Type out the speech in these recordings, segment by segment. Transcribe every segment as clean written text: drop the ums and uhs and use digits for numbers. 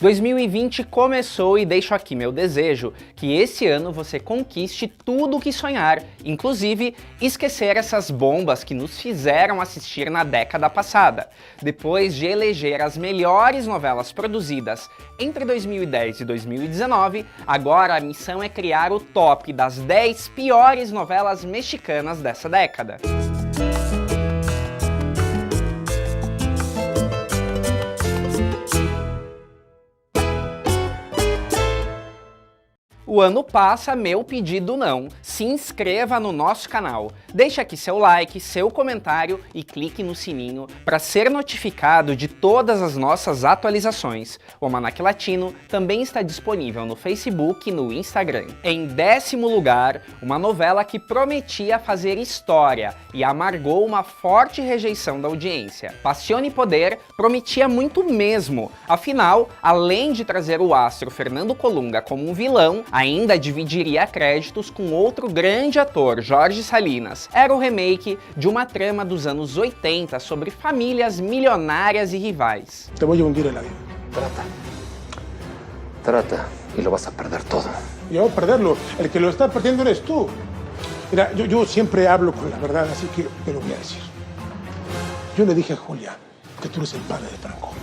2020 começou e deixo aqui meu desejo que esse ano você conquiste tudo o que sonhar, inclusive esquecer essas bombas que nos fizeram assistir na década passada. Depois de eleger as melhores novelas produzidas entre 2010 e 2019, agora a missão é criar o top das 10 piores novelas mexicanas dessa década. O ano passa, meu pedido não. Se inscreva no nosso canal, deixe aqui seu like, seu comentário e clique no sininho para ser notificado de todas as nossas atualizações. O Almanac Latino também está disponível no Facebook e no Instagram. Em 10º lugar, uma novela que prometia fazer história e amargou uma forte rejeição da audiência. Paixão e Poder prometia muito mesmo, afinal, além de trazer o astro Fernando Colunga como um vilão, ainda dividiria créditos com outro grande ator, Jorge Salinas. Era o remake de uma trama dos anos 80 sobre famílias milionárias e rivais. Te voy a hundir en la vida. Trata y lo vas a perder todo. Y yo perderlo, el que lo está perdiendo eres tú. Mira, yo siempre hablo con la verdad, así que te lo voy a decir. Yo le dije a Julia que tú eres el padre de Franco.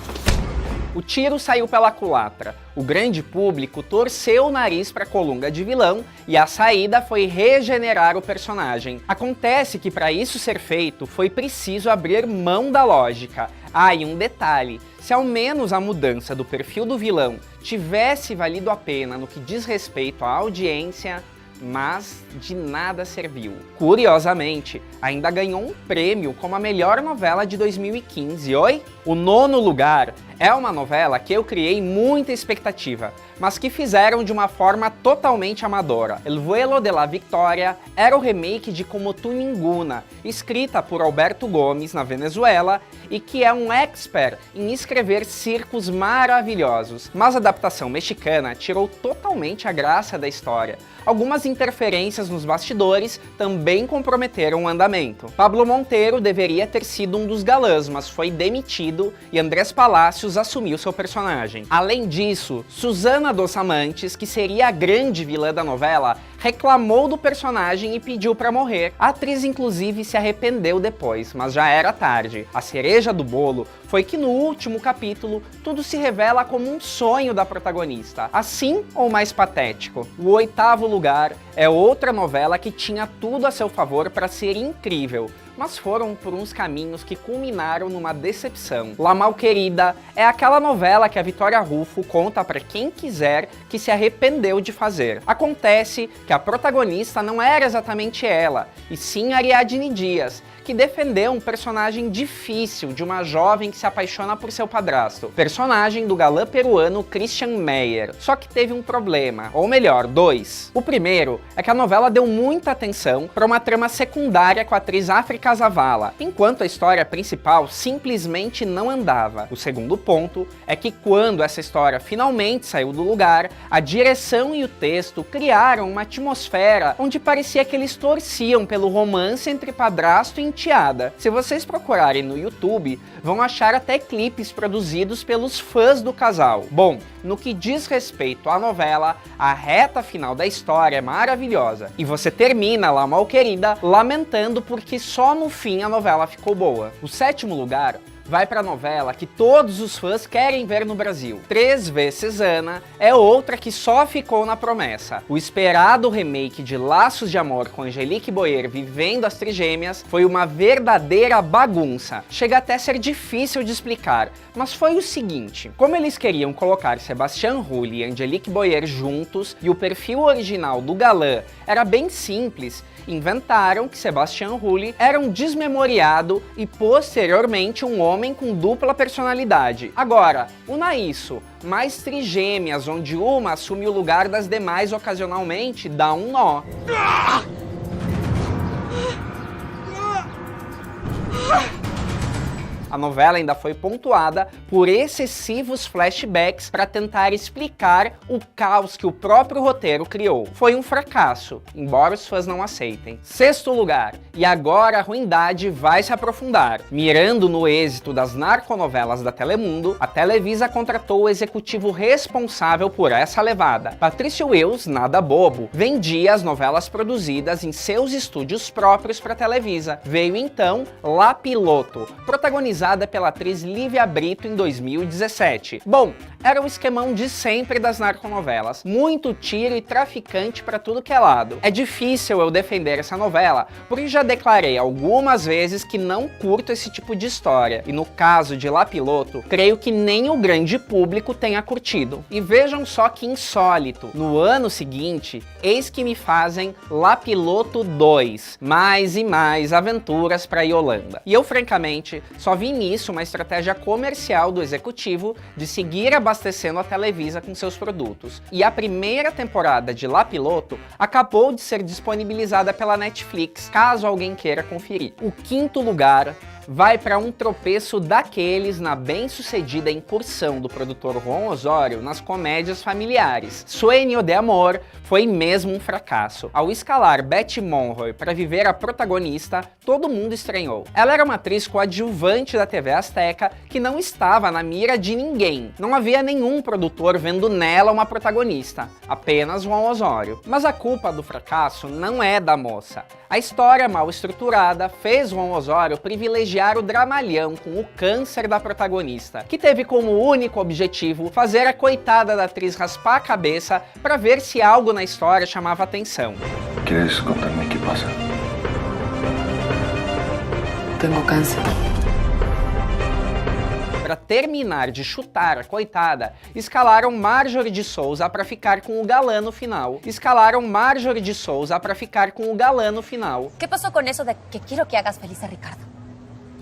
O tiro saiu pela culatra, o grande público torceu o nariz para Colunga de vilão e a saída foi regenerar o personagem. Acontece que para isso ser feito foi preciso abrir mão da lógica. Ah, e um detalhe, se ao menos a mudança do perfil do vilão tivesse valido a pena no que diz respeito à audiência, mas de nada serviu. Curiosamente, ainda ganhou um prêmio como a melhor novela de 2015, oi? O 9º lugar é uma novela que eu criei muita expectativa, mas que fizeram de uma forma totalmente amadora. El Vuelo de la Victoria era o remake de Como Tu Ninguna, escrita por Alberto Gomes na Venezuela e que é um expert em escrever circos maravilhosos. Mas a adaptação mexicana tirou totalmente a graça da história. Algumas interferências nos bastidores também comprometeram o andamento. Pablo Monteiro deveria ter sido um dos galãs, mas foi demitido e Andrés Palacios assumiu seu personagem. Além disso, Susana dos Amantes, que seria a grande vilã da novela, reclamou do personagem e pediu para morrer. A atriz inclusive se arrependeu depois, mas já era tarde. A cereja do bolo foi que no último capítulo tudo se revela como um sonho da protagonista. Assim ou mais patético? O 8º lugar é outra novela que tinha tudo a seu favor para ser incrível, mas foram por uns caminhos que culminaram numa decepção. La Malquerida é aquela novela que a Vitória Rufo conta para quem quiser que se arrependeu de fazer. Acontece que a protagonista não era exatamente ela, e sim Ariadne Dias, que defendeu um personagem difícil de uma jovem que se apaixona por seu padrasto, personagem do galã peruano Christian Meyer. Só que teve um problema, ou melhor, dois. O primeiro é que a novela deu muita atenção para uma trama secundária com a atriz África Zavala, enquanto a história principal simplesmente não andava. O segundo ponto é que quando essa história finalmente saiu do lugar, a direção e o texto criaram uma atmosfera onde parecia que eles torciam pelo romance entre padrasto e enteada. Se vocês procurarem no YouTube, vão achar até clipes produzidos pelos fãs do casal. Bom, no que diz respeito à novela, a reta final da história é maravilhosa, e você termina La Malquerida lamentando porque só no fim a novela ficou boa. O 7º lugar vai para a novela que todos os fãs querem ver no Brasil. 3 vezes Ana é outra que só ficou na promessa. O esperado remake de Laços de Amor com Angelique Boyer vivendo as trigêmeas foi uma verdadeira bagunça. Chega até a ser difícil de explicar, mas foi o seguinte: como eles queriam colocar Sebastián Rulli e Angelique Boyer juntos e o perfil original do galã era bem simples, inventaram que Sebastián Rulli era um desmemoriado e posteriormente um homem com dupla personalidade. Agora, una isso mais trigêmeas, onde uma assume o lugar das demais ocasionalmente, dá um nó. A novela ainda foi pontuada por excessivos flashbacks para tentar explicar o caos que o próprio roteiro criou. Foi um fracasso, embora os fãs não aceitem. Sexto lugar, e agora a ruindade vai se aprofundar. Mirando no êxito das narconovelas da Telemundo, a Televisa contratou o executivo responsável por essa levada. Patrício Wills, nada bobo, vendia as novelas produzidas em seus estúdios próprios para a Televisa. Veio então La Piloto, protagonizada pela atriz Lívia Brito em 2017. Bom, era o esquemão de sempre das narconovelas. Muito tiro e traficante para tudo que é lado. É difícil eu defender essa novela, porque já declarei algumas vezes que não curto esse tipo de história. E no caso de La Piloto, creio que nem o grande público tenha curtido. E vejam só que insólito. No ano seguinte, eis que me fazem La Piloto 2. Mais e mais aventuras para Yolanda. E eu, francamente, só vi nisso uma estratégia comercial do executivo de seguir abastecendo a Televisa com seus produtos. E a primeira temporada de La Piloto acabou de ser disponibilizada pela Netflix, caso alguém queira conferir. O quinto lugar vai para um tropeço daqueles na bem-sucedida incursão do produtor Juan Osorio nas comédias familiares. Sueño de Amor foi mesmo um fracasso. Ao escalar Betty Monroe para viver a protagonista, todo mundo estranhou. Ela era uma atriz coadjuvante da TV Azteca que não estava na mira de ninguém. Não havia nenhum produtor vendo nela uma protagonista, apenas Juan Osorio. Mas a culpa do fracasso não é da moça. A história mal estruturada fez Juan Osorio privilegiar o dramalhão com o câncer da protagonista, que teve como único objetivo fazer a coitada da atriz raspar a cabeça para ver se algo na história chamava atenção. ¿Quieres contarme qué pasa? Tengo cáncer. Para terminar de chutar a coitada, escalaram Marjorie de Souza para ficar com o galã no final. Escalaram Marjorie de Souza para ficar com o galã no final. ¿Qué pasó con eso de que quiero que hagas feliz a Ricardo?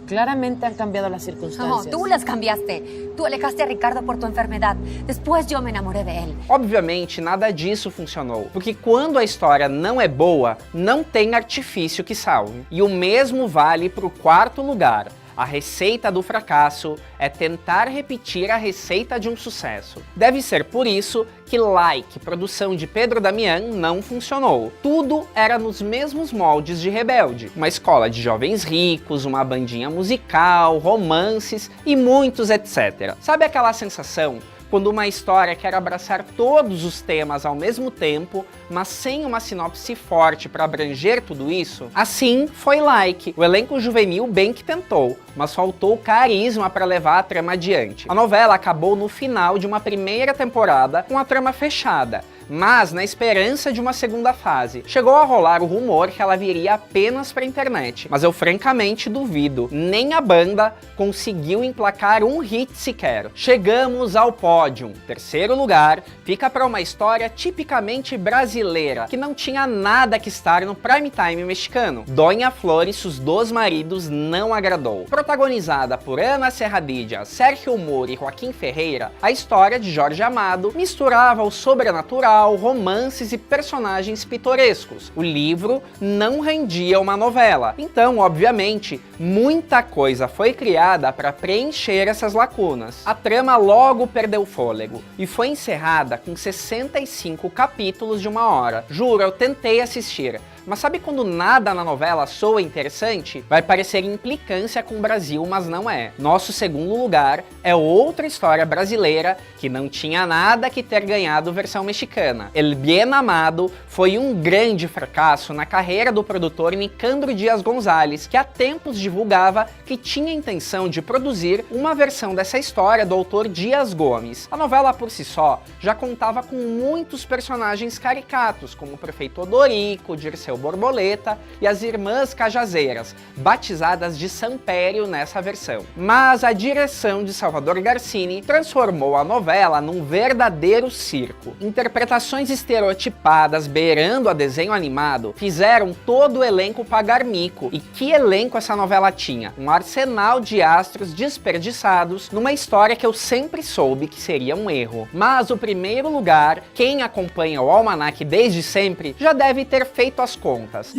Claramente han cambiado las circunstancias. No, tú las cambiaste. Tú alejaste a Ricardo por tu enfermedad. Después yo me enamoré de él. Obviamente, nada disso funcionou, porque quando a história não é boa, não tem artifício que salve. E o mesmo vale para o quarto lugar. A receita do fracasso é tentar repetir a receita de um sucesso. Deve ser por isso que Like, produção de Pedro Damián, não funcionou. Tudo era nos mesmos moldes de Rebelde. Uma escola de jovens ricos, uma bandinha musical, romances e muitos etc. Sabe aquela sensação quando uma história quer abraçar todos os temas ao mesmo tempo, mas sem uma sinopse forte para abranger tudo isso? Assim foi Like. O elenco juvenil bem que tentou, mas faltou carisma para levar a trama adiante. A novela acabou no final de uma primeira temporada com a trama fechada, mas na esperança de uma segunda fase. Chegou a rolar o rumor que ela viria apenas para a internet, mas eu francamente duvido. Nem a banda conseguiu emplacar um hit sequer. Chegamos ao pódium. Terceiro lugar fica para uma história tipicamente brasileira, que não tinha nada que estar no prime time mexicano. Doña Flor e seus dois maridos não agradou. Protagonizada por Ana Serradilla, Sérgio Moro e Joaquim Ferreira, a história de Jorge Amado misturava o sobrenatural, romances e personagens pitorescos. O livro não rendia uma novela, então, obviamente, muita coisa foi criada para preencher essas lacunas. A trama logo perdeu fôlego e foi encerrada com 65 capítulos de 1 hora. Juro, eu tentei assistir, mas sabe quando nada na novela soa interessante? Vai parecer implicância com o Brasil, mas não é. Nosso segundo lugar é outra história brasileira que não tinha nada que ter ganhado versão mexicana. El Bien Amado foi um grande fracasso na carreira do produtor Nicandro Dias Gonzalez, que há tempos divulgava que tinha intenção de produzir uma versão dessa história do autor Dias Gomes. A novela por si só já contava com muitos personagens caricatos, como o prefeito Odorico, Dirceu Borboleta e as irmãs Cajazeiras, batizadas de Sampério nessa versão. Mas a direção de Salvador Garcini transformou a novela num verdadeiro circo. Interpretações estereotipadas beirando a desenho animado fizeram todo o elenco pagar mico. E que elenco essa novela tinha? Um arsenal de astros desperdiçados numa história que eu sempre soube que seria um erro. Mas o primeiro lugar, quem acompanha o Almanac desde sempre, já deve ter feito as contas.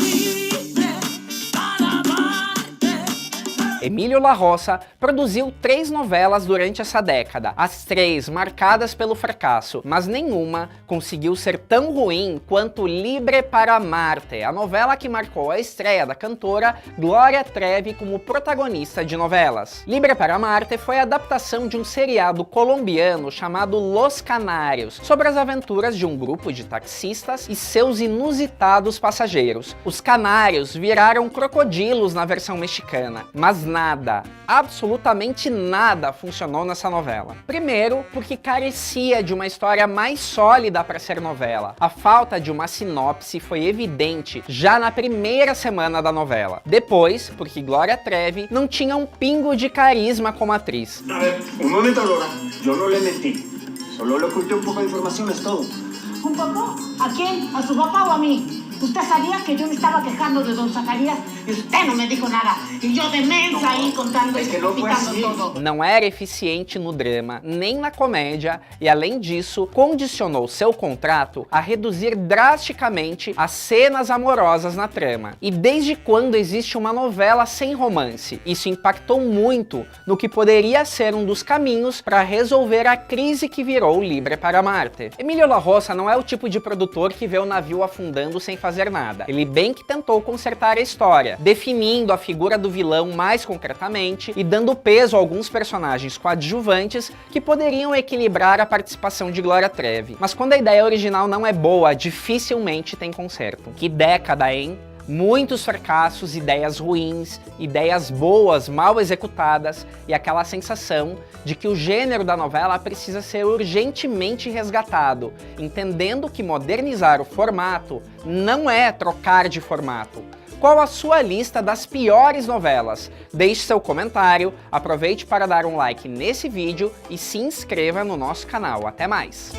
Emílio La Roça produziu 3 novelas durante essa década, as 3 marcadas pelo fracasso, mas nenhuma conseguiu ser tão ruim quanto Libre para Marte, a novela que marcou a estreia da cantora Glória Trevi como protagonista de novelas. Libre para Marte foi a adaptação de um seriado colombiano chamado Los Canários, sobre as aventuras de um grupo de taxistas e seus inusitados passageiros. Os canários viraram crocodilos na versão mexicana, mas nada, absolutamente nada funcionou nessa novela. Primeiro, porque carecia de uma história mais sólida para ser novela. A falta de uma sinopse foi evidente já na primeira semana da novela. Depois, porque Glória Trevi não tinha um pingo de carisma como atriz. A ver, un momento, Aurora. Yo no le mentí. Solo le oculté un poco de información, es todo. ¿Un poco? ¿A quién? ¿A su papá o a mí? Usted sabía que yo me estaba quejando de don Zacarías y usted no me dijo nada. Y yo de mensa ahí contando y explicando todo. Não era eficiente no drama, nem na comédia, e além disso, condicionou seu contrato a reduzir drasticamente as cenas amorosas na trama. E desde quando existe uma novela sem romance? Isso impactou muito no que poderia ser um dos caminhos para resolver a crise que virou Libre para Marte. Emílio La Roça não é o tipo de produtor que vê o navio afundando sem fazer nada. Ele bem que tentou consertar a história, definindo a figura do vilão mais concretamente e dando peso a alguns personagens coadjuvantes que poderiam equilibrar a participação de Glória Trevi. Mas quando a ideia original não é boa, dificilmente tem conserto. Que década, hein? Muitos fracassos, ideias ruins, ideias boas mal executadas e aquela sensação de que o gênero da novela precisa ser urgentemente resgatado, entendendo que modernizar o formato não é trocar de formato. Qual a sua lista das piores novelas? Deixe seu comentário, aproveite para dar um like nesse vídeo e se inscreva no nosso canal. Até mais!